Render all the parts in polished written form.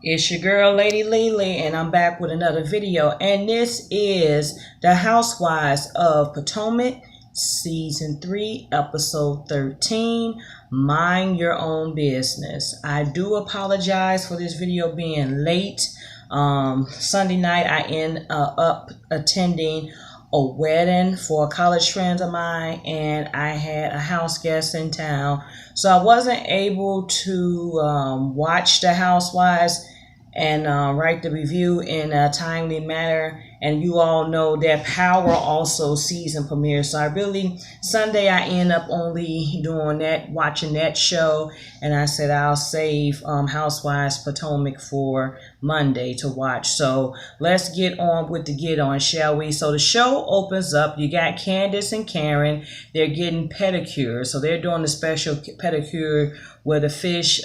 It's your girl, Lady Lele, and I'm back with another video. And this is the Housewives of Potomac, Season 3, Episode 13, Mind Your Own Business. I do apologize for this video being late. Sunday night, I end up attending a wedding for a college friend of mine, and I had a house guest in town. So I wasn't able to watch the Housewives and write the review in a timely manner. And you all know that Power also season premiere. So Sunday I end up only doing that, watching that show. And I said I'll save Housewives Potomac for Monday to watch. So let's get on with the get on, shall we? So the show opens up. You got Candace and Karen. They're getting pedicures. So they're doing a special pedicure where the fish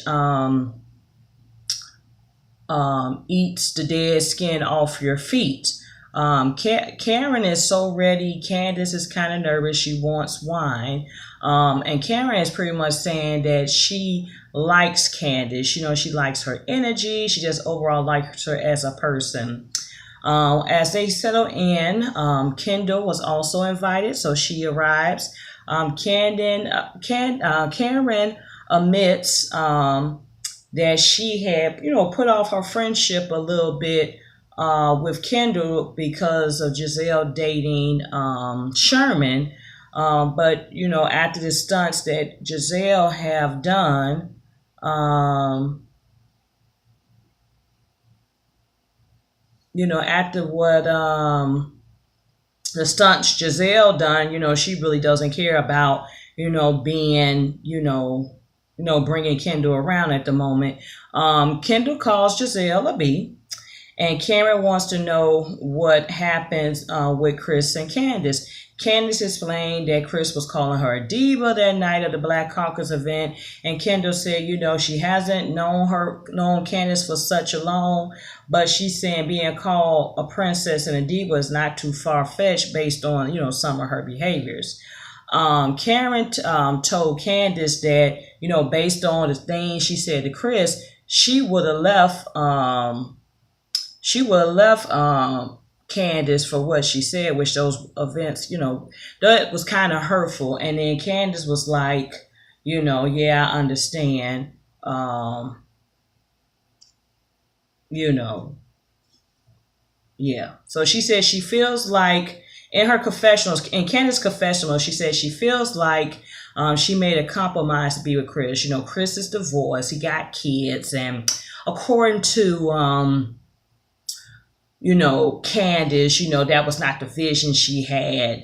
eats the dead skin off your feet. Karen is so ready. Candace is kind of nervous. She wants wine. And Karen is pretty much saying that she likes Candace. You know, she likes her energy. She just overall likes her as a person. As they settle in, Kendall was also invited, so she arrives. Karen admits that she had, put off her friendship a little bit with Kendall because of Giselle dating Sherman. But, after the stunts that Giselle have done, after what the stunts Giselle done, she really doesn't care about, being, bringing Kendall around at the moment. Kendall calls Giselle a B, and Karen wants to know what happens with Chris and Candace. Candace explained that Chris was calling her a diva that night at the Black Caucus event, and Kendall said, she hasn't known Candace for such a long, but she's saying being called a princess and a diva is not too far-fetched based on, some of her behaviors. Karen told Candace that, based on the things she said to Chris, she would have left Candace for what she said, which those events, that was kind of hurtful. And then Candace was like, yeah, I understand. Yeah. So she said she feels like, in her confessionals, in Candace's confessional, she said she feels like she made a compromise to be with Chris. Chris is divorced. He got kids. And according to, Candace, that was not the vision she had,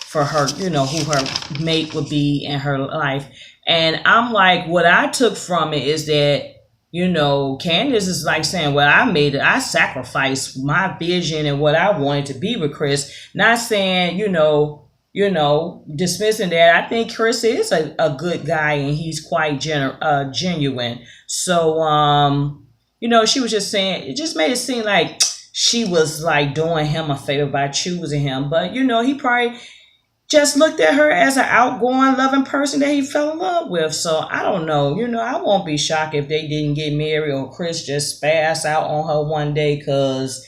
for her, who her mate would be in her life. And I'm like, what I took from it is that, Candace is like saying, well, I sacrificed my vision and what I wanted to be with Chris. Not saying, dismissing that. I think Chris is a good guy and he's quite genuine. So, she was just saying, it just made it seem like she was like doing him a favor by choosing him. But, he probably just looked at her as an outgoing, loving person that he fell in love with. So I don't know. I won't be shocked if they didn't get married or Chris just spazzed out on her one day, because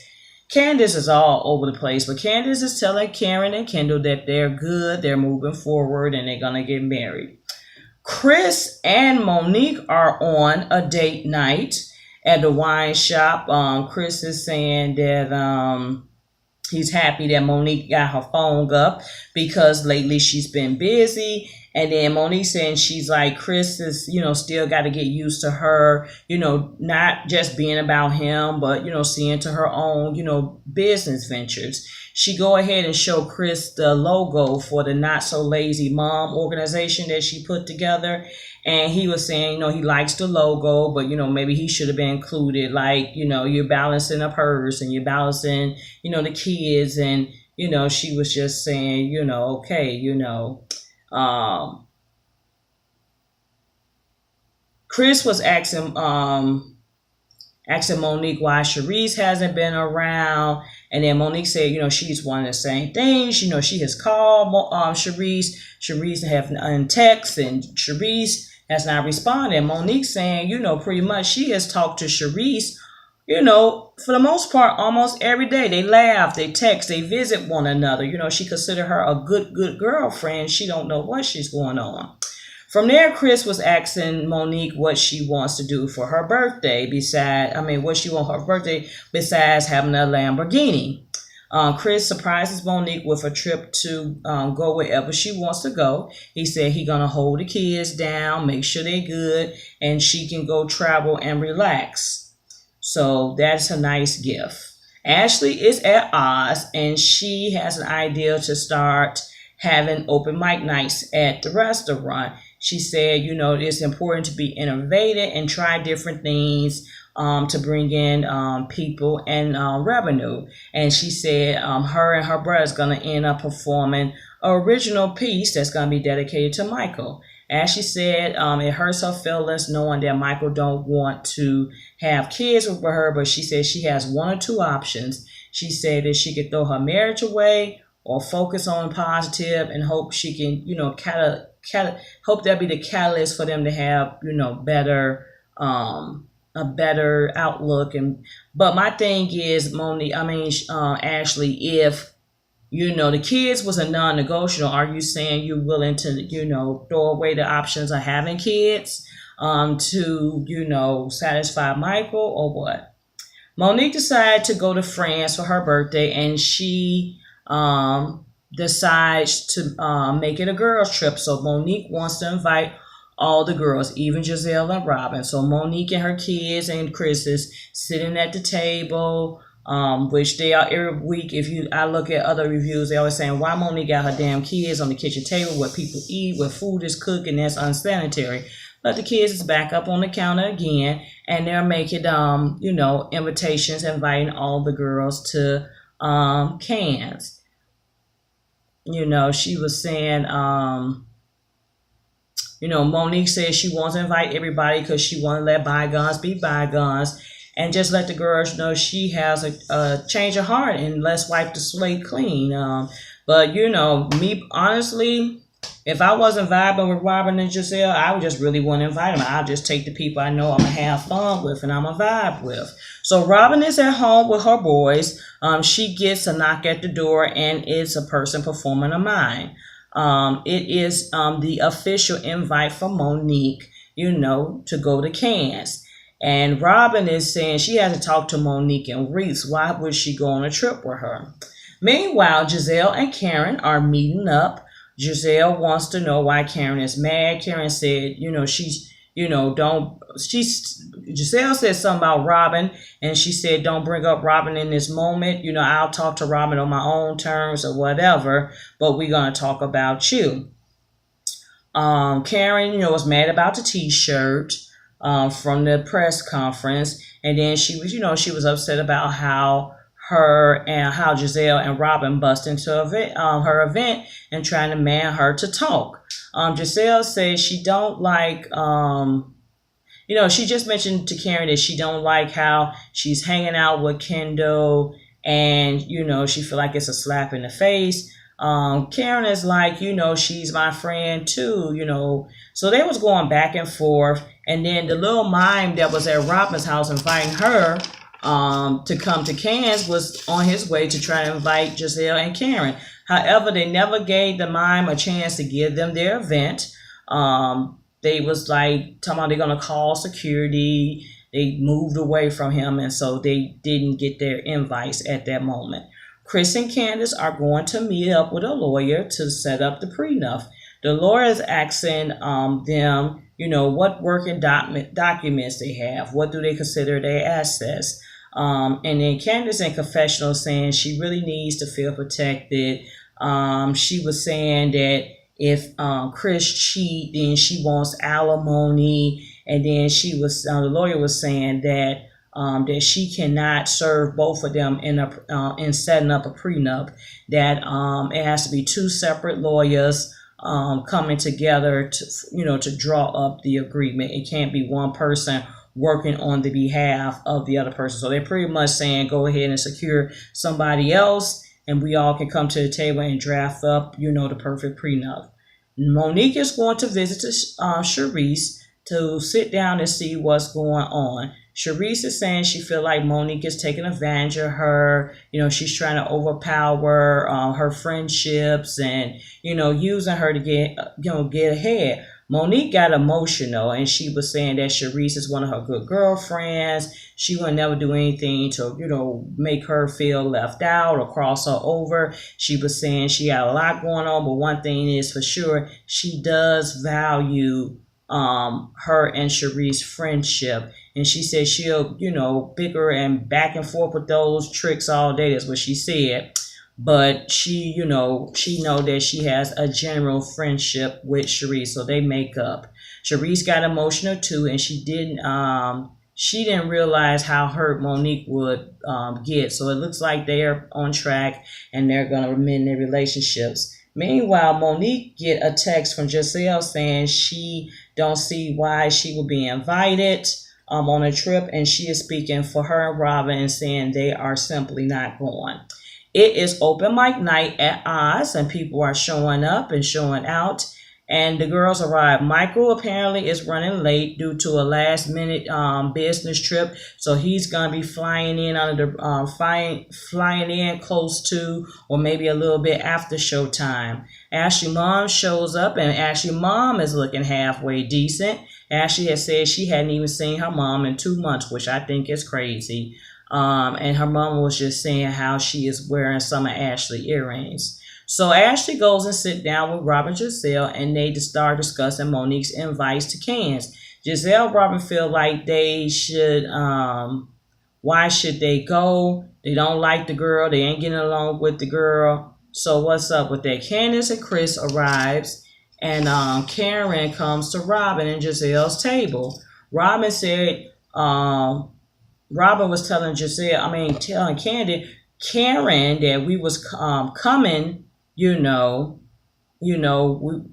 Candace is all over the place. But Candace is telling Karen and Kendall that they're good, they're moving forward, and they're going to get married. Chris and Monique are on a date night at the wine shop. Chris is saying that he's happy that Monique got her phone up because lately she's been busy. And then Monique saying she's like, Chris is, still got to get used to her, not just being about him, but, seeing to her own, business ventures. She go ahead and show Chris the logo for the Not So Lazy Mom organization that she put together. And he was saying, he likes the logo, but, maybe he should have been included. Like, you're balancing a purse and you're balancing, the kids. And, she was just saying, okay, Chris was asking Monique why Sharice hasn't been around. And then Monique said, she's one of the same things. She has called Sharice. Sharice have text, and Sharice has not responded. Monique saying, pretty much she has talked to Sharice, for the most part, almost every day. They laugh, they text, they visit one another. She considered her a good girlfriend. She don't know what she's going on. From there, Chris was asking Monique what she wants to do for her birthday what she wants for her birthday besides having a Lamborghini. Chris surprises Monique with a trip to go wherever she wants to go. He said he's going to hold the kids down, make sure they're good, and she can go travel and relax. So that's a nice gift. Ashley is at Oz, and she has an idea to start having open mic nights at the restaurant. She said, it's important to be innovative and try different things to bring in people and revenue. And she said her and her brother is going to end up performing an original piece that's going to be dedicated to Michael. As she said, it hurts her feelings knowing that Michael don't want to have kids with her, but she said she has one or two options. She said that she could throw her marriage away or focus on positive and hope she can, hope that be the catalyst for them to have, better, a better outlook. But my thing is, Ashley, if the kids was a non-negotiable, are you saying you're willing to, throw away the options of having kids, to, satisfy Michael, or what? Monique decided to go to France for her birthday, and she decides to make it a girls trip. So Monique wants to invite all the girls, even Giselle and Robin. So Monique and her kids and Chris is sitting at the table, which they are every week. I look at other reviews, they always saying, why Monique got her damn kids on the kitchen table where people eat, where food is cooked, and that's unsanitary. But the kids is back up on the counter again, and they're making, invitations, inviting all the girls to Cannes. She was saying, Monique says she wants to invite everybody because she want to let bygones be bygones and just let the girls know she has a change of heart and let's wipe the slate clean. But, me, honestly, if I wasn't vibing with Robin and Giselle, I would just really want to invite them. I'll just take the people I know I'm going to have fun with and I'm going to vibe with. So Robin is at home with her boys. She gets a knock at the door, and it's a person performing a mime. It is the official invite from Monique, to go to Cannes. And Robin is saying she hasn't talked to Monique in weeks. Why would she go on a trip with her? Meanwhile, Giselle and Karen are meeting up. Giselle wants to know why Karen is mad. Karen said, Giselle said something about Robin, and she said, don't bring up Robin in this moment. I'll talk to Robin on my own terms or whatever, but we're going to talk about you. Karen, was mad about the t-shirt from the press conference, and then she was upset about how Giselle and Robin bust into her event and trying to man her to talk. Giselle says she don't like, she just mentioned to Karen that she don't like how she's hanging out with Kendall, and, she feel like it's a slap in the face. Karen is like, she's my friend too, So they was going back and forth, and then the little mime that was at Robin's house inviting her to come to Cannes was on his way to try to invite Giselle and Karen. However, they never gave the mime a chance to give them their event. They was like talking about they're going to call security. They moved away from him, and so they didn't get their invites at that moment. Chris and Candace are going to meet up with a lawyer to set up the prenup. The lawyer is asking them, what working documents they have. What do they consider their assets? And then Candace in confessional saying she really needs to feel protected. She was saying that if Chris cheat, then she wants alimony. And then the lawyer was saying that that she cannot serve both of them in setting up a prenup. That it has to be two separate lawyers coming together to draw up the agreement. It can't be one person working on the behalf of the other person. So they're pretty much saying go ahead and secure somebody else, and we all can come to the table and draft up, the perfect prenup. Monique is going to visit Sharice to sit down and see what's going on. Sharice is saying she feel like Monique is taking advantage of her. She's trying to overpower her friendships and using her to get ahead. Monique got emotional and she was saying that Sharice is one of her good girlfriends. She would never do anything to, make her feel left out or cross her over. She was saying she had a lot going on, but one thing is for sure, she does value her and Sharice's friendship. And she said she'll, bicker and back and forth with those tricks all day. That's what she said. But she know that she has a general friendship with Sharice, so they make up. Sharice got emotional too, and she didn't realize how hurt Monique would get. So it looks like they're on track and they're gonna mend their relationships. Meanwhile, Monique get a text from Giselle saying she don't see why she would be invited on a trip, and she is speaking for her and Robin and saying they are simply not going. It is open mic night at Oz, and people are showing up and showing out. And the girls arrive. Michael apparently is running late due to a last minute business trip, so he's gonna be flying in under the flying in close to or maybe a little bit after showtime. Ashley mom shows up, and Ashley mom is looking halfway decent. Ashley has said she hadn't even seen her mom in 2 months, which I think is crazy. And her mom was just saying how she is wearing some of Ashley earrings. So Ashley goes and sit down with Robin and Giselle, and they start discussing Monique's invites to Cannes. Giselle and Robin feel like they should, why should they go? They don't like the girl. They ain't getting along with the girl. So what's up with that? Candace and Chris arrives, and Karen comes to Robin and Giselle's table. Robin said, Robin was telling telling Karen that we was coming, we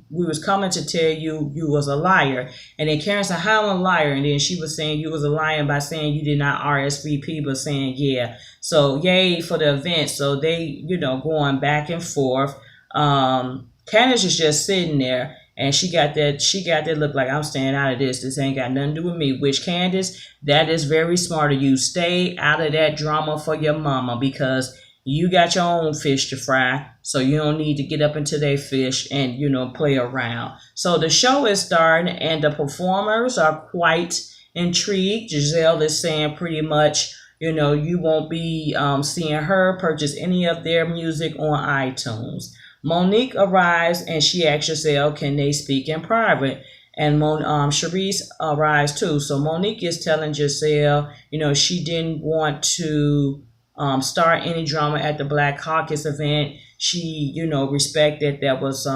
was coming to tell you was a liar. And then Karen said, how am I a liar? And then she was saying you was a liar by saying you did not RSVP, but saying yeah. So yay for the event. So they, going back and forth. Candace is just sitting there. And she got that look like I'm staying out of this. This ain't got nothing to do with me. Which Candace, that is very smart of you. Stay out of that drama for your mama because you got your own fish to fry. So you don't need to get up into their fish and, play around. So the show is starting and the performers are quite intrigued. Giselle is saying pretty much, you won't be seeing her purchase any of their music on iTunes. Monique arrives and she asks Giselle, can they speak in private? And Sharice arrives too. So Monique is telling Giselle, she didn't want to start any drama at the Black Caucus event. She, respected that was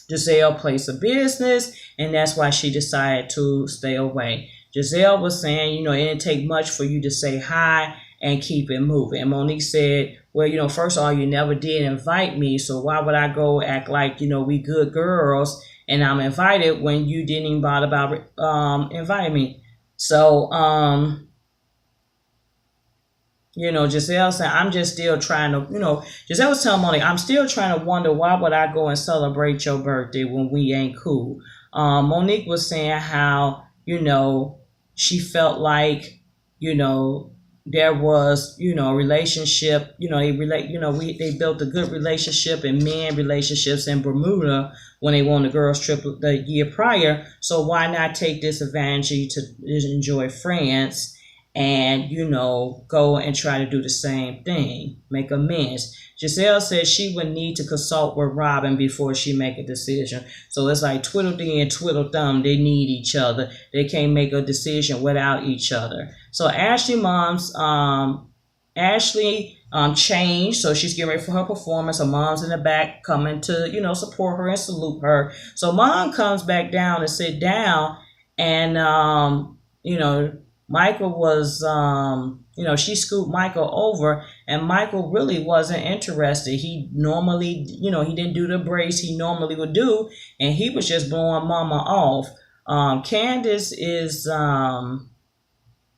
Giselle place of business, and that's why she decided to stay away. Giselle was saying, it didn't take much for you to say hi and keep it moving. And Monique said, well, first of all, you never did invite me, so why would I go act like, we good girls and I'm invited when you didn't even bother about inviting me? So, Giselle said, I'm just still trying to, Giselle was telling Monique, I'm still trying to wonder why would I go and celebrate your birthday when we ain't cool. Monique was saying how, she felt like, there was, a relationship, they built a good relationship and men relationships in Bermuda when they won the girls trip the year prior. So why not take this advantage to enjoy France and, go and try to do the same thing, make amends. Giselle says she would need to consult with Robin before she make a decision. So it's like Tweedledee and Tweedledum, they need each other. They can't make a decision without each other. So Ashley changed, so she's getting ready for her performance. Her mom's in the back coming to, support her and salute her. So mom comes back down to sit down and, Michael was, she scooped Michael over and Michael really wasn't interested. He normally, he didn't do the brace he normally would do and he was just blowing mama off. Candace is,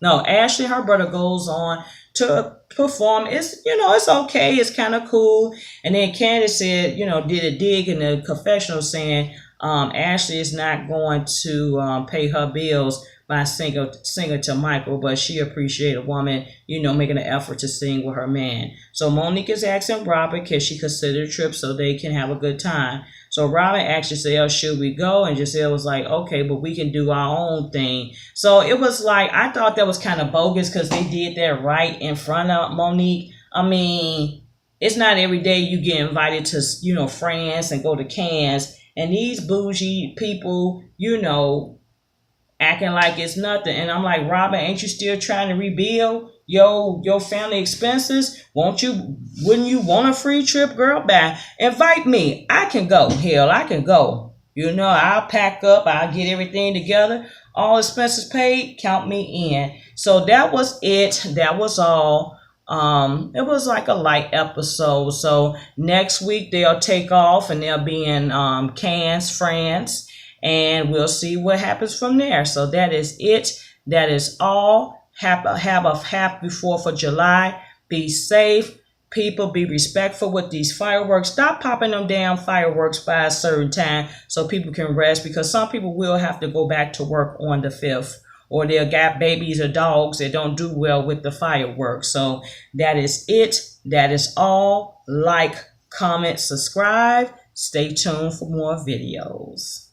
Ashley, her brother goes on to perform. It's, it's okay. It's kind of cool. And then Candace said, did a dig in the confessional saying Ashley is not going to pay her bills by singing to Michael, but she appreciated a woman, making an effort to sing with her man. So Monique is asking Robert, can she consider a trip so they can have a good time? So Robert asked Giselle, should we go? And Giselle was like, okay, but we can do our own thing. So it was like, I thought that was kind of bogus because they did that right in front of Monique. I mean, it's not every day you get invited to, France and go to Cannes. And these bougie people, acting like it's nothing. And I'm like, Robin, ain't you still trying to rebuild your family expenses? Wouldn't you want a free trip, girl? Back. Invite me. I can go. Hell, I can go. I'll pack up. I'll get everything together. All expenses paid. Count me in. So that was it. That was all. It was like a light episode. So next week they'll take off and they'll be in Cannes, France. And we'll see what happens from there. So that is it. That is all. Have a happy 4th of July. Be safe. People, be respectful with these fireworks. Stop popping them damn fireworks by a certain time so people can rest, because some people will have to go back to work on the 5th. Or they'll got babies or dogs that don't do well with the fireworks. So that is it. That is all. Like, comment, subscribe. Stay tuned for more videos.